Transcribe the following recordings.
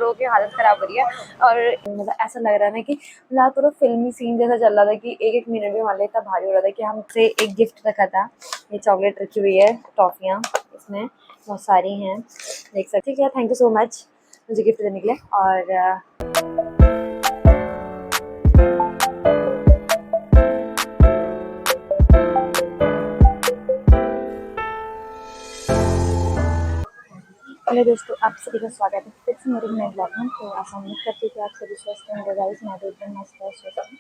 रो के हालत ख़राब हो रही है। और मतलब ऐसा लग रहा है ना कि मतलब पूरा फिल्मी सीन जैसा चल रहा था कि एक एक मिनट में हमारे इतना भारी हो रहा था कि हमसे एक गिफ्ट रखा था। ये चॉकलेट रखी हुई है, टॉफ़ियाँ इसमें बहुत सारी हैं, देख सकते हैं। थैंक यू सो मच मुझे गिफ्ट देने के लिए। और हेलो दोस्तों, आप सभी का स्वागत है फिर से मेरे नए ब्लॉग में। तो ऐसा उम्मीद करती हूँ कि आप सभी स्वस्थ होंगे। गाइस मैं तो एकदम मस्त है, स्वस्थ हूँ।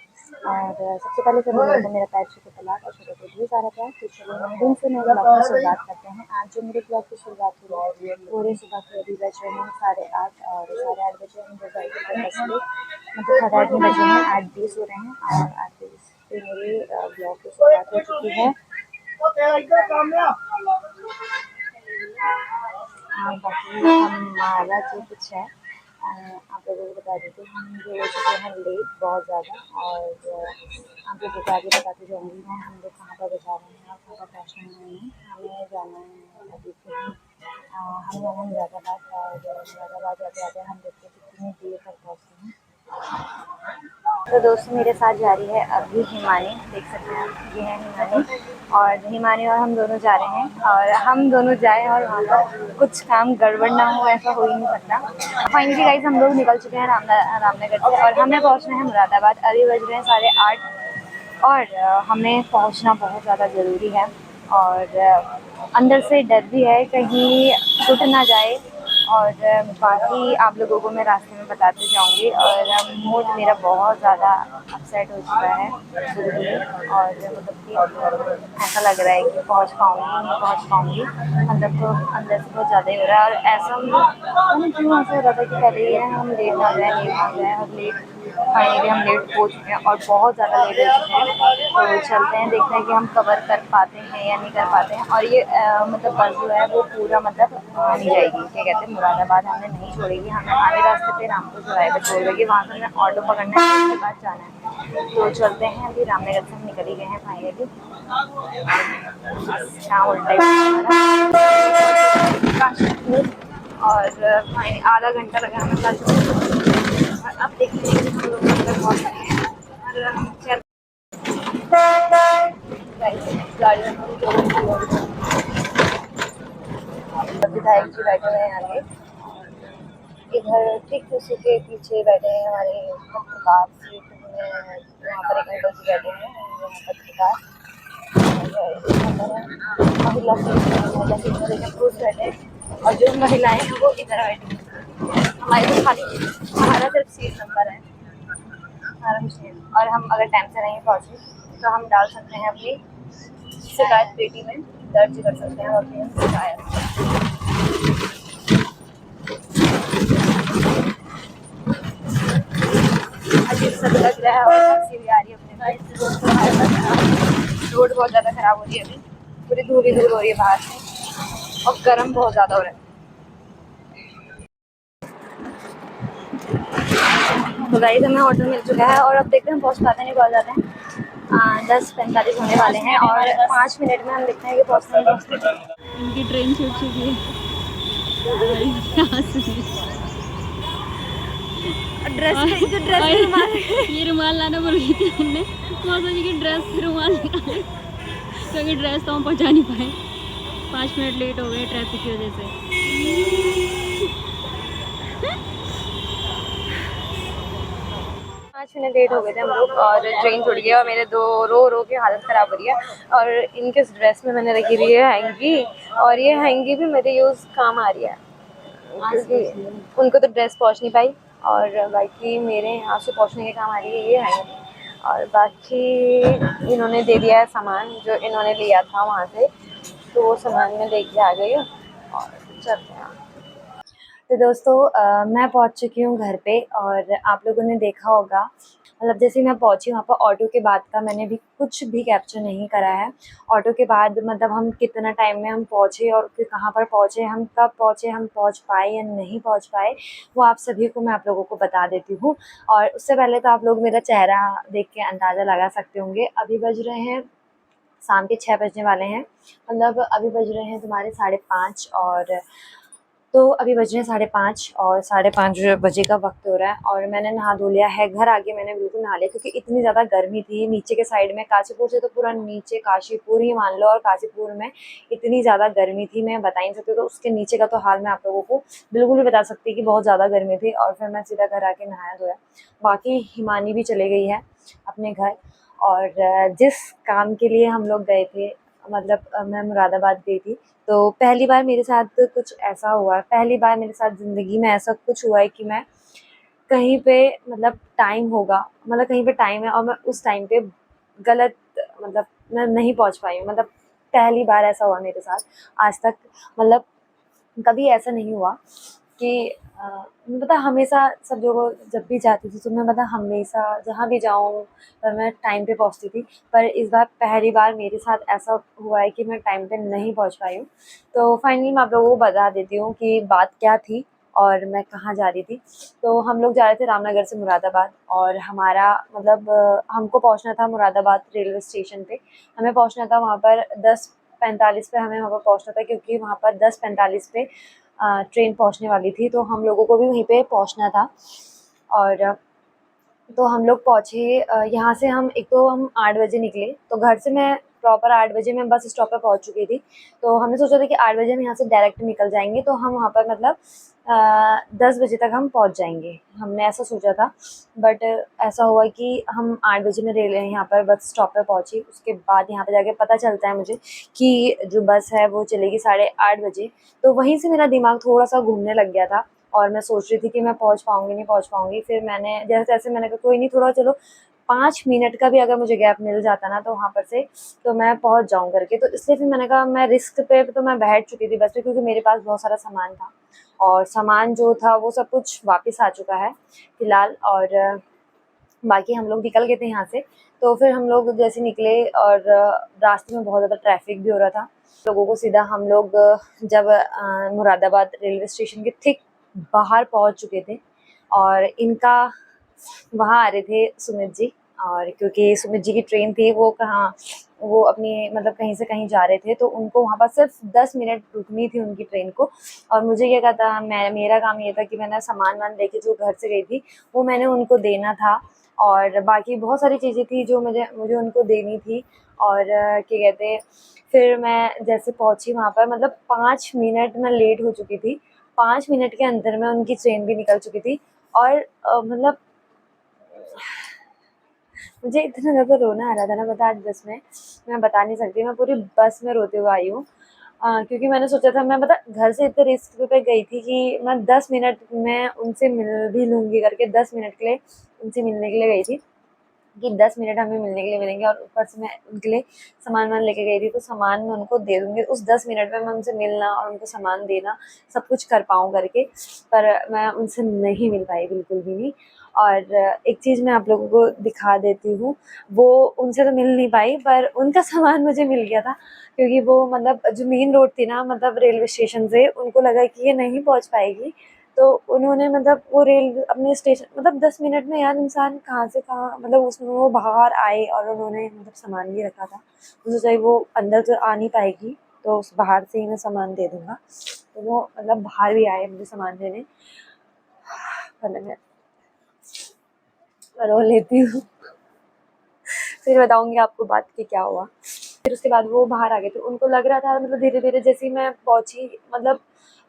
और सबसे पहले तो मेरा पैर छूटे तलाक और छोटे को भी सारा प्यार। तो चलिए हम दिन से मेरे ब्लॉग की शुरुआत करते हैं। आज जो मेरे ब्लॉग की शुरुआत हुई है पूरे सुबह के अभी बज रहे हैं 8:30 और 8:30 बजे हम जो बाइक पर बस के मतलब 8:30 बजे हैं, 8:20 हो रहे हैं और 8:20 से मेरी ब्लॉग की शुरुआत हो चुकी है। हाँ, बाकी हमारा जो कुछ है आप लोगों को बता देते हैं। हम जो हो चुके हैं लेट बहुत ज़्यादा। और आप लोगों को आगे बताते जाऊँगी मैं हम लोग कहाँ पर बजा रहे हैं और कहाँ पर पहुँचने वाले हैं। हमें जाना है अभी कहीं हम जाना है मुरादाबाद। और मुरादाबाद जाते जाते हम देखते हैं कितनी देर तक पहुँचते हैं। तो दोस्तों मेरे साथ जा रही है अभी हिमानी, देख सकते हैं आप, ये है हिमानी। और हिमानी और हम दोनों जा रहे हैं और हम दोनों जाएं और वहाँ पर कुछ काम गड़बड़ ना हो, ऐसा हो ही नहीं सकता। फाइनली गाइस हम लोग निकल चुके हैं रामनगर से और हमें पहुँचना है मुरादाबाद। अभी बज रहे हैं 8:30 और हमें पहुँचना बहुत ज़्यादा ज़रूरी है। और अंदर से डर भी है कहीं छूट ना जाए। और बाकी आप लोगों को मैं रास्ते में बताते जाऊंगी। और मूड मेरा बहुत ज़्यादा अपसेट हो चुका है बिल्कुल। और मतलब कि ऐसा लग रहा है कि पहुंच पाऊंगी नहीं पहुंच पाऊंगी। अंदर से बहुत ज़्यादा ही हो रहा है। और ऐसा मतलब क्यों ऐसा हो रहा था कि पहले ये हम लेट ना जाए और लेट फाइनली हम लेट हो चुके हैं और बहुत ज़्यादा लेट हो चुके हैं। तो चलते हैं, देखते हैं कि हम कवर कर पाते हैं या नहीं कर पाते हैं। और ये मतलब बस जो है वो पूरा मतलब नहीं जाएगी, क्या कहते हैं, मुरादाबाद हमें नहीं छोड़ेगी। हमें आधे रास्ते पे रामपुर चौराहे पर छोड़ देगी, वहाँ से हमें ऑटो पकड़ना है, उसके बाद जाना है। तो चलते हैं, अभी रामनगर से हम निकल ही गए हैं फाइनली। क्या उल्टा और फाइनली आधा घंटा लगा हमें और अब देखते हैं कि हम लोग अंदर पहुँच रहे हैं। विधायक जी बैठे हुए हैं आगे, इधर ठीक उसी के पीछे बैठे हैं हमारे पत्रकार सीट में। यहाँ पर एक अंकल जी बैठे हैं, पत्रकार। महिला सीट में देखिए पुरुष बैठे हैं और जो महिलाएं हैं वो इधर बैठी हैं। हमारी तो खाली, हमारा सिर्फ सीट नंबर है, हमारा कुछ नहीं। और हम अगर टाइम से नहीं पहुँचे तो हम डाल सकते हैं अपनी शिकायत पेटी में, दर्ज कर सकते हैं अपनी शिकायत। अजीब सा लग रहा है और टैक्सी भी आ रही है अपने पास। रोड बहुत ज़्यादा ख़राब हो रही है, अभी पूरी धूल ही धूल हो रही है बाहर से और गर्म बहुत ज़्यादा हो रहा है। तो गाइस हमें ऑटो मिल चुका है और अब देखते हैं हम पहुँच पाते नहीं, पहुँच जाते हैं। 10:45 होने वाले हैं और 5 मिनट में हम देखते हैं कि पहुँचते हैं। इनकी ट्रेन छूट चुकी है। ड्रेस ये रुमाल लाना भूल गई थी हमने, मौसा जी की ड्रेस से रुमाल निकाले क्योंकि ड्रेस तो हम पहुंचा नहीं पाए। 5 मिनट लेट हो गए ट्रैफिक की वजह से। 5 मिनट लेट हो गए थे हम लोग और ट्रेन छूट गई और मेरे रो रो के हालत ख़राब हो रही है। और इनके ड्रेस में मैंने रखी हुई है हैंगी और ये हैंगी भी मेरे यूज़ काम आ रही है क्योंकि उनको तो ड्रेस पहुंच नहीं पाई और बाकी मेरे यहाँ से पहुंचने के काम आ रही है ये हैंगी। और बाकी इन्होंने दे दिया है सामान जो इन्होंने लिया था वहाँ से, तो वो सामान मैं लेके आ गई और चलते हैं। तो दोस्तों मैं पहुंच चुकी हूँ घर पे और आप लोगों ने देखा होगा मतलब जैसे मैं पहुंची वहाँ पर ऑटो के बाद का मैंने भी कुछ भी कैप्चर नहीं करा है। ऑटो के बाद मतलब हम कितना टाइम में हम पहुँचे और फिर कहाँ पर पहुँचे, हम कब पहुँचे, हम पहुँच पाए या नहीं पहुँच पाए, वो आप सभी को मैं आप लोगों को बता देती हूँ। और उससे पहले तो आप लोग मेरा चेहरा देख के अंदाज़ा लगा सकते होंगे। अभी बज रहे हैं शाम के 6 बजने वाले हैं, मतलब अभी बज रहे हैं तुम्हारे 5:30 और तो अभी बज रहे हैं 5:30 और 5:30 बजे का वक्त हो रहा है और मैंने नहा धो लिया है। घर आके मैंने बिल्कुल नहा लिया क्योंकि इतनी ज़्यादा गर्मी थी। नीचे के साइड में काशीपुर से तो पूरा नीचे काशीपुर ही मान लो, और काशीपुर में इतनी ज़्यादा गर्मी थी मैं बता ही नहीं सकती। तो उसके नीचे का तो हाल मैं आप लोगों को बिल्कुल भी बता सकती कि बहुत ज़्यादा गर्मी थी। और फिर मैं सीधा घर आके नहाया धोया। बाकी हिमानी भी चले गई है अपने घर। और जिस काम के लिए हम लोग गए थे, मतलब मैं मुरादाबाद गई थी, तो पहली बार मेरे साथ कुछ ऐसा हुआ है, पहली बार मेरे साथ ज़िंदगी में ऐसा कुछ हुआ है कि मैं कहीं पे, मतलब टाइम होगा, मतलब कहीं पे टाइम है और मैं उस टाइम पे गलत, मतलब मैं नहीं पहुंच पाई हूँ। मतलब पहली बार ऐसा हुआ मेरे साथ आज तक। मतलब कभी ऐसा नहीं हुआ कि मैं पता हमेशा सब जगह जब भी जाती थी तो मैं पता हमेशा जहाँ भी जाऊँ मैं टाइम पे पहुँचती थी। पर इस बार पहली बार मेरे साथ ऐसा हुआ है कि मैं टाइम पे नहीं पहुँच पाई हूँ। तो फाइनली मैं आप लोगों को बता देती हूँ कि बात क्या थी और मैं कहाँ जा रही थी। तो हम लोग जा रहे थे रामनगर से मुरादाबाद, और हमारा मतलब हमको पहुँचना था मुरादाबाद रेलवे स्टेशन पे। हमें पहुँचना था वहाँ पर 10:45 पे हमें वहाँ पर पहुँचना था, क्योंकि वहाँ पर 10:45 पे ट्रेन पहुँचने वाली थी। तो हम लोगों को भी वहीं पे पहुँचना था। और तो हम लोग पहुँचे, यहाँ से हम एक तो हम 8 बजे निकले, तो घर से मैं प्रॉपर 8 बजे मैं बस स्टॉप पे पहुँच चुकी थी। तो हमने सोचा था कि 8 बजे हम यहाँ से डायरेक्ट निकल जाएंगे, तो हम वहाँ पर मतलब 10 बजे तक हम पहुँच जाएंगे, हमने ऐसा सोचा था। बट ऐसा हुआ कि हम 8 बजे में रेल यहाँ पर बस स्टॉप पे पहुँची। उसके बाद यहाँ पे जाके पता चलता है मुझे कि जो बस है वो चलेगी 8:30 बजे। तो वहीं से मेरा दिमाग थोड़ा सा घूमने लग गया था और मैं सोच रही थी कि मैं पहुँच पाऊँगी नहीं पहुँच पाऊँगी। फिर मैंने जैसे-तैसे मैंने कहा कोई नहीं, थोड़ा चलो 5 मिनट का भी अगर मुझे गैप मिल जाता ना तो वहाँ पर से तो मैं पहुँच जाऊँ करके। तो इसलिए फिर मैंने कहा मैं रिस्क पे तो मैं बैठ चुकी थी बस पे, क्योंकि मेरे पास बहुत सारा सामान था और सामान जो था वो सब कुछ वापस आ चुका है फ़िलहाल। और बाकी हम लोग निकल गए थे यहाँ से। तो फिर हम लोग जैसे निकले और रास्ते में बहुत ज़्यादा ट्रैफिक भी हो रहा था। लोगों को सीधा हम लोग जब मुरादाबाद रेलवे स्टेशन के ठीक बाहर पहुँच चुके थे, और इनका वहाँ आ रहे थे सुमित जी। और क्योंकि सुमित जी की ट्रेन थी, वो कहाँ, वो अपनी मतलब कहीं से कहीं जा रहे थे, तो उनको वहाँ पर सिर्फ 10 मिनट रुकनी थी उनकी ट्रेन को। और मुझे क्या था, मेरा काम ये था कि मैंने सामान वान लेके जो घर से गई थी वो मैंने उनको देना था। और बाकी बहुत सारी चीज़ें थी जो मुझे मुझे उनको देनी थी। और क्या कहते हैं, फिर मैं जैसे पहुँची वहाँ पर, मतलब 5 मिनट मैं लेट हो चुकी थी। 5 मिनट के अंदर में उनकी ट्रेन भी निकल चुकी थी। और मतलब मुझे इतना ज़्यादा रोना आ रहा था ना, पता आज बस में, मैं बता नहीं सकती। मैं पूरी बस में रोते हुए आई हूँ। क्योंकि मैंने सोचा था, मैं पता घर से इतने रिस्क पे गई थी कि मैं 10 मिनट में उनसे मिल भी लूँगी करके, 10 मिनट के लिए उनसे मिलने के लिए गई थी कि 10 मिनट हमें मिलने के लिए मिलेंगे। और ऊपर से मैं उनके लिए सामान वान लेके गई थी, तो सामान मैं उनको दे दूँगी। उस 10 मिनट में मैं उनसे मिलना और उनको सामान देना सब कुछ कर पाऊँ करके, पर मैं उनसे नहीं मिल पाई बिल्कुल भी नहीं। और एक चीज़ मैं आप लोगों को दिखा देती हूँ, वो उनसे तो मिल नहीं पाई पर उनका सामान मुझे मिल गया था। क्योंकि वो मतलब जो मेन रोड थी ना, मतलब रेलवे स्टेशन से, उनको लगा कि ये नहीं पहुँच पाएगी, तो उन्होंने मतलब वो रेल अपने स्टेशन, मतलब 10 मिनट में यार इंसान कहाँ से कहाँ, मतलब उसमें वो बाहर आए और उन्होंने मतलब सामान भी रखा था। तो सोचा वो अंदर तो आ नहीं पाएगी, तो उस बाहर से ही मैं सामान दे दूँगा। तो वो मतलब बाहर भी आए मुझे सामान देने। मतलब मैं रो लेती हूँ। फिर बताऊँगी आपको बात कि क्या हुआ। फिर उसके बाद वो बाहर आ गए थे। उनको लग रहा था, मतलब धीरे-धीरे जैसे ही मैं पहुँची, मतलब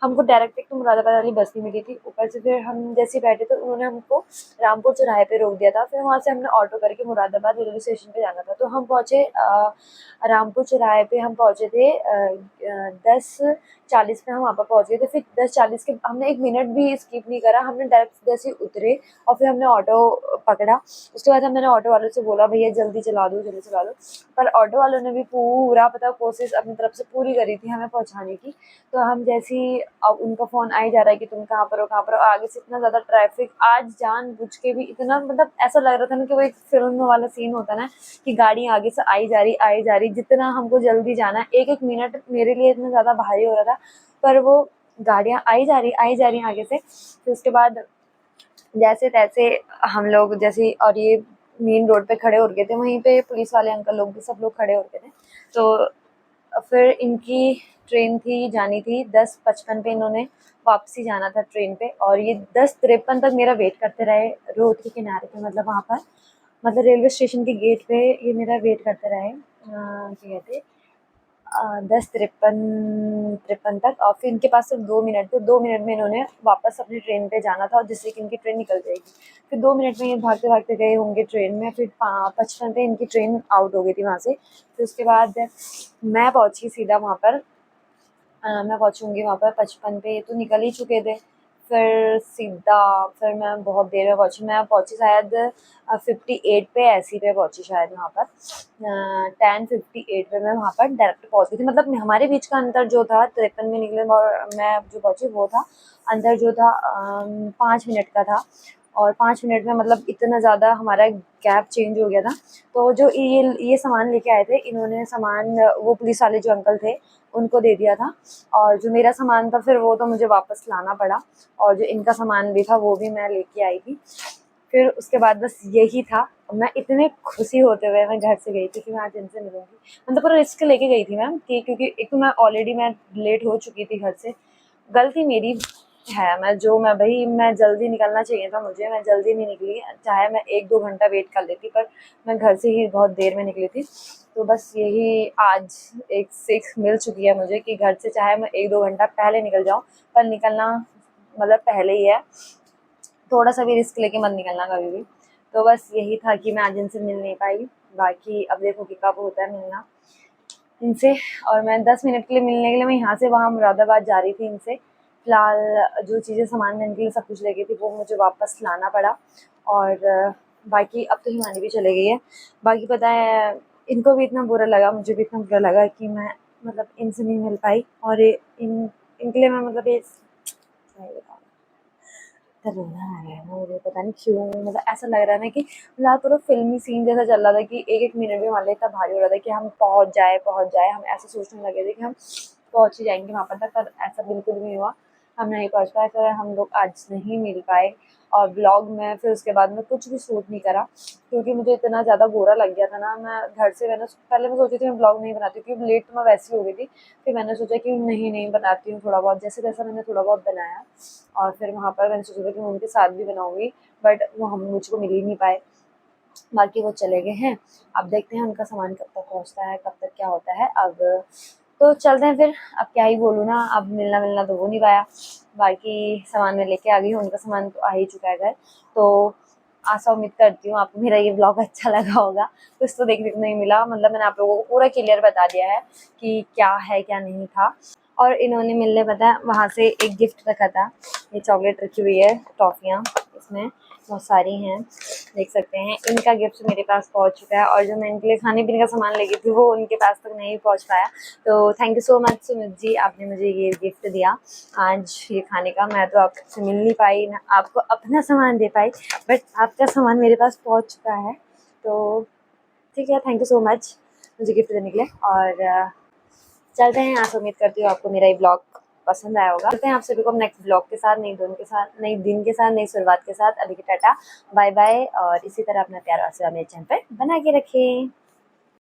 हमको डायरेक्ट एक तो मुरादाबाद वाली बस नहीं मिली थी। ऊपर से फिर हम जैसे ही बैठे तो उन्होंने हमको रामपुर चौराहे पे रोक दिया था। फिर वहाँ से हमने ऑटो करके मुरादाबाद रेलवे स्टेशन पे जाना था। तो हम पहुँचे रामपुर चौराहे पे हम पहुँचे थे 10:40 पे हम वहाँ पर पहुँच गए थे। फिर 10:40 के हमने 1 मिनट भी स्किप नहीं करा। हमने डायरेक्ट जैसे ही उतरे और फिर हमने ऑटो पकड़ा। उसके बाद मैंने ऑटो वाले से बोला, भैया जल्दी चला दो, जल्दी चला दो। पर ऑटो वालों ने भी पूरा पता कोशिश अपनी तरफ से पूरी करी थी हमें पहुँचाने की। तो हम जैसे ही, अब उनका फ़ोन आ ही जा रहा है कि तुम कहाँ पर हो, कहाँ पर हो। आगे से इतना ज़्यादा ट्रैफिक, आज जानबूझ के भी इतना, मतलब ऐसा लग रहा था ना कि वो एक फ़िल्म वाला सीन होता है ना कि गाड़ी आगे से आई जा रही, जितना हमको जल्दी जाना है, एक-एक मिनट मेरे लिए इतना ज़्यादा भारी हो रहा था। पर वो गाड़ियाँ आई जा रही आगे से। फिर उसके बाद जैसे-तैसे हम लोग जैसे, और ये मेन रोड पे खड़े हो गए थे, वहीं पे पुलिस वाले अंकल लोग भी सब लोग खड़े हो गए थे। तो फिर इनकी ट्रेन थी, जानी थी 10:55 पे, इन्होंने वापसी जाना था ट्रेन पे, और ये 10:53 तक मेरा वेट करते रहे रोड के किनारे पे, मतलब वहाँ पर, मतलब रेलवे स्टेशन के गेट पे ये मेरा वेट करते रहे, क्या कहते 10:53 तक। और फिर इनके पास सिर्फ 2 मिनट थे, 2 मिनट में इन्होंने वापस अपनी ट्रेन पे जाना था, जिससे कि इनकी ट्रेन निकल जाएगी। फिर 2 मिनट में ये भागते भागते गए होंगे ट्रेन में, फिर 55 पे इनकी ट्रेन आउट हो गई थी वहाँ से। फिर उसके बाद मैं पहुँची सीधा वहाँ पर, मैं पहुँचूँगी वहाँ पर 55 पे, ये तो निकल ही चुके थे। फिर मैं बहुत देर में पहुँची, मैं पहुँची शायद 58 पे, ऐसी पे पहुँची शायद वहाँ पर। 10:58 पे मैं वहाँ पर डायरेक्ट पहुँच गई थी, मतलब हमारे बीच का अंतर जो था 53 में निकले और मैं जो पहुँची वो था, अंतर जो था 5 मिनट का था। और 5 मिनट में मतलब इतना ज़्यादा हमारा गैप चेंज हो गया था। तो जो ये सामान लेके आए थे, इन्होंने सामान वो पुलिस वाले जो अंकल थे उनको दे दिया था, और जो मेरा सामान था फिर वो तो मुझे वापस लाना पड़ा, और जो इनका सामान भी था वो भी मैं लेके आई थी। फिर उसके बाद बस यही था। मैं इतने खुशी होते हुए मैं घर से गई थी कि मैं आज इनसे मिलूंगी, मतलब पूरा रिस्क लेके गई थी मैम, कि क्योंकि एक तो मैं लेट हो चुकी थी घर से, गलती मेरी है। मैं जल्दी निकलना चाहिए था मुझे, मैं जल्दी नहीं निकली, चाहे मैं 1-2 घंटा वेट कर लेती, पर मैं घर से ही बहुत देर में निकली थी। तो बस यही आज एक सीख मिल चुकी है मुझे कि घर से चाहे मैं 1-2 घंटा पहले निकल जाऊँ, पर निकलना मतलब पहले ही है, थोड़ा सा भी रिस्क लेके मत निकलना कभी भी। तो बस यही था कि मैं आज इनसे मिल नहीं पाई, बाकी अब देखो कि कब होता है मिलना इनसे। और मैं 10 मिनट के लिए मिलने के लिए मैं यहाँ से वहाँ मुरादाबाद जा रही थी इनसे। फ़िलहाल जो चीज़ें सामान मैं इनके लिए सब कुछ ले गई थी वो मुझे वापस लाना पड़ा, और बाकी अब तो हिमानी भी चले गई है। बाकी पता है इनको भी इतना बुरा लगा, मुझे भी इतना बुरा लगा कि मैं मतलब इनसे नहीं मिल पाई, और इनके लिए मैं मतलब ये इतना रोना आ रहा है ना मुझे, पता नहीं क्यों, मतलब ऐसा लग रहा है ना कि मतलब पूरा फिल्मी सीन जैसा चल रहा था, कि एक एक मिनट भी हमारे लिए इतना भारी हो रहा था कि हम पहुंच जाए, हम ऐसे सोचने लगे थे कि हम पहुंच ही जाएंगे वहाँ पर तक, पर ऐसा बिल्कुल भी नहीं हुआ, हम नहीं पहुंच पाए। फिर हम लोग आज नहीं मिल पाए, और ब्लॉग में फिर उसके बाद में कुछ भी शूट नहीं करा, क्योंकि मुझे इतना ज़्यादा बुरा लग गया था ना। मैं घर से मैंने पहले मैं सोची थी मैं ब्लॉग नहीं बनाती, क्योंकि लेट तो मैं वैसी हो गई थी। फिर मैंने सोचा कि नहीं बनाती हूँ, थोड़ा बहुत जैसे तैसा मैंने थोड़ा बहुत बनाया, और फिर वहाँ पर मैंने सोचा था कि मैं उनके साथ भी बनाऊँगी, बट वो हम मुझको मिल ही नहीं पाए। बाकी वो चले गए हैं, अब देखते हैं उनका सामान कब तक पहुँचता है, कब तक क्या होता है। अब तो चलते हैं फिर, अब क्या ही बोलूँ ना, अब मिलना तो हो नहीं पाया। बाकी सामान मैं लेके आ गई हूँ, उनका सामान तो आ ही चुका है घर। तो आशा उम्मीद करती हूँ आपको मेरा ये ब्लॉग अच्छा लगा होगा। कुछ तो देखने को नहीं मिला, मतलब मैंने आप लोगों को पूरा क्लियर बता दिया है कि क्या है क्या नहीं था। और इन्होंने मिलने पता है वहाँ से एक गिफ्ट रखा था, ये चॉकलेट रखी हुई है, टॉफ़ियाँ इसमें बहुत सारी हैं, देख सकते हैं। इनका गिफ्ट मेरे पास पहुंच चुका है, और जो मैं इनके लिए खाने पीने का सामान लेके थी वो उनके पास तक नहीं पहुंच पाया। तो thank you so much Sumit ji, आपने मुझे ये गिफ्ट दिया आज ये खाने का। मैं तो आपसे मिल नहीं पाई ना, आपको अपना सामान दे पाई, बट आपका सामान मेरे पास पहुँच चुका है। तो ठीक है, थैंक यू सो मच मुझे गिफ्ट देने के लिए। और चलते हैं, आशा उम्मीद करती हूँ आपको मेरा ये ब्लॉग पसंद आया होगा। चलते हैं आप सभी को नेक्स्ट ब्लॉग के साथ, नई दिन के साथ, नई शुरुआत के साथ। अभी के टाटा बाय बाय, और इसी तरह अपना प्यार आशीर्वाद मेरे चैनल पर बना के रखें।